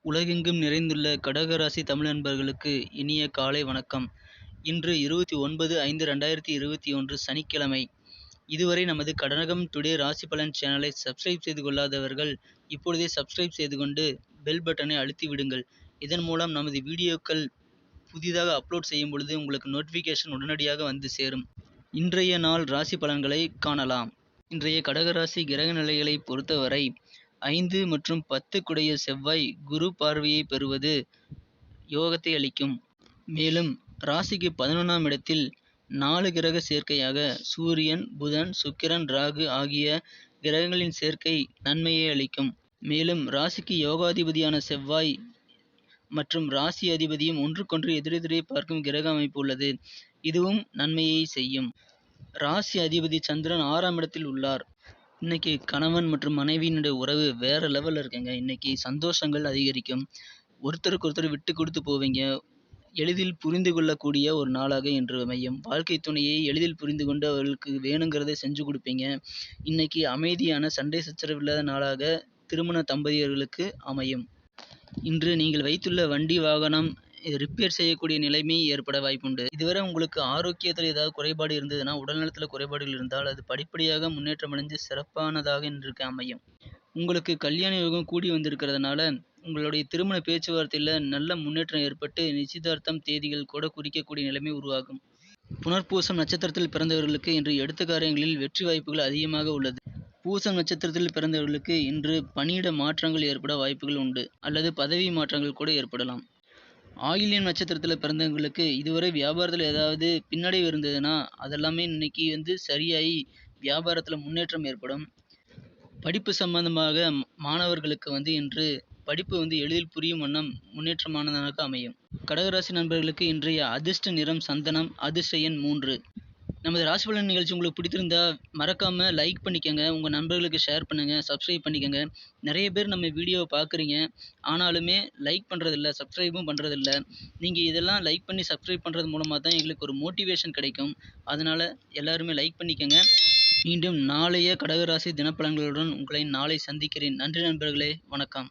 உலகெங்கும் நிறைந்துள்ள கடகராசி தமிழ் நண்பர்களுக்கு இனிய காலை வணக்கம். இன்று 29/5/2021 சனிக்கிழமை. இதுவரை நமது கடகம் டுடே ராசி பலன் சேனலை சப்ஸ்கிரைப் செய்து கொள்ளாதவர்கள் இப்பொழுதே சப்ஸ்கிரைப் செய்து கொண்டு பெல் பட்டனை அழுத்தி விடுங்கள். இதன் மூலம் நமது வீடியோக்கள் புதிதாக அப்லோட் செய்யும் பொழுது உங்களுக்கு நோட்டிஃபிகேஷன் உடனடியாக வந்து சேரும். இன்றைய நாள் ராசி பலன்களை காணலாம். இன்றைய கடகராசி கிரக நிலைகளை பொறுத்தவரை 5 மற்றும் 10 குடைய செவ்வாய் குரு பார்வையை பெறுவது யோகத்தை அளிக்கும். மேலும் ராசிக்கு 11ஆம் இடத்தில் 4 கிரக சேர்க்கையாக சூரியன், புதன், சுக்கிரன், ராகு ஆகிய கிரகங்களின் சேர்க்கை நன்மையை அளிக்கும். மேலும் ராசிக்கு யோகாதிபதியான செவ்வாய் மற்றும் ராசி அதிபதியும் ஒன்றுக்கொன்று எதிரெதிரே பார்க்கும் கிரக அமைப்பு உள்ளது. இதுவும் நன்மையை செய்யும். ராசி அதிபதி சந்திரன் 6ஆம் இடத்தில் உள்ளார். இன்னைக்கு கணவன் மற்றும் மனைவியினுடைய உறவு வேற லெவலில் இருக்குங்க. இன்னைக்கு சந்தோஷங்கள் அதிகரிக்கும். ஒருத்தருக்கு ஒருத்தர் விட்டு கொடுத்து போவீங்க. எளிதில் புரிந்து கொள்ளக்கூடிய ஒரு நாளாக இன்று அமையும். வாழ்க்கை துணையை எளிதில் புரிந்து கொண்டு அவர்களுக்கு வேணுங்கிறதை செஞ்சு கொடுப்பீங்க. இன்னைக்கு அமைதியான சண்டை சச்சரவு இல்லாத நாளாக திருமண தம்பதியர்களுக்கு அமையும். இன்று நீங்கள் வைத்துள்ள வண்டி வாகனம் ரிப்பேர் செய்யக்கூடிய நிலைமை ஏற்பட வாய்ப்புண்டு. இதுவரை உங்களுக்கு ஆரோக்கியத்தில் ஏதாவது குறைபாடு இருந்ததுன்னா, உடல்நலத்தில் குறைபாடுகள் இருந்தால் அது படிப்படியாக முன்னேற்றம் அடைந்து சிறப்பானதாக இன்றைக்கு அமையும். உங்களுக்கு கல்யாண யோகம் கூடி வந்திருக்கிறதுனால உங்களுடைய திருமண பேச்சுவார்த்தையில் நல்ல முன்னேற்றம் ஏற்பட்டு நிச்சயதார்த்தம் தேதிகள் கூட குறிக்கக்கூடிய நிலைமை உருவாகும். புனர்பூசம் நட்சத்திரத்தில் பிறந்தவர்களுக்கு இன்று எடுத்த காரியங்களில் வெற்றி வாய்ப்புகள் அதிகமாக உள்ளது. பூசம் நட்சத்திரத்தில் பிறந்தவர்களுக்கு இன்று பணியிட மாற்றங்கள் ஏற்பட வாய்ப்புகள் உண்டு, அல்லது பதவி மாற்றங்கள் கூட ஏற்படலாம். ஆயில்யம் நட்சத்திரத்தில் பிறந்தவங்களுக்கு இதுவரை வியாபாரத்தில் ஏதாவது பின்னடைவு இருந்ததுன்னா அதெல்லாமே இன்னைக்கு சரியாகி வியாபாரத்தில் முன்னேற்றம் ஏற்படும். படிப்பு சம்பந்தமாக மாணவர்களுக்கு இன்று படிப்பு எளிதில் புரியும் வண்ணம் முன்னேற்றமானதாக அமையும். கடகராசி நண்பர்களுக்கு இன்றைய அதிர்ஷ்ட நிறம் சந்தனம், அதிர்ஷ்ட எண் 3. நமது ராசி பலன் நிகழ்ச்சி உங்களுக்கு பிடித்திருந்தா மறக்காம லைக் பண்ணிக்கோங்க, உங்கள் நண்பர்களுக்கு ஷேர் பண்ணுங்க, சப்ஸ்கிரைப் பண்ணிக்கோங்க. நிறைய பேர் நம்ம வீடியோவை பார்க்குறீங்க, ஆனாலுமே லைக் பண்ணுறதில்ல, சப்ஸ்கிரைபும் பண்ணுறதில்ல. நீங்கள் இதெல்லாம் லைக் பண்ணி சப்ஸ்கிரைப் பண்ணுறது மூலமாக தான் எங்களுக்கு ஒரு மோட்டிவேஷன் கிடைக்கும். அதனால் எல்லாருமே லைக் பண்ணிக்கோங்க. மீண்டும் நாளைய கடகராசி தினப்பலன்களுடன் உங்களை நாளை சந்திக்கிறேன். நன்றி நண்பர்களே, வணக்கம்.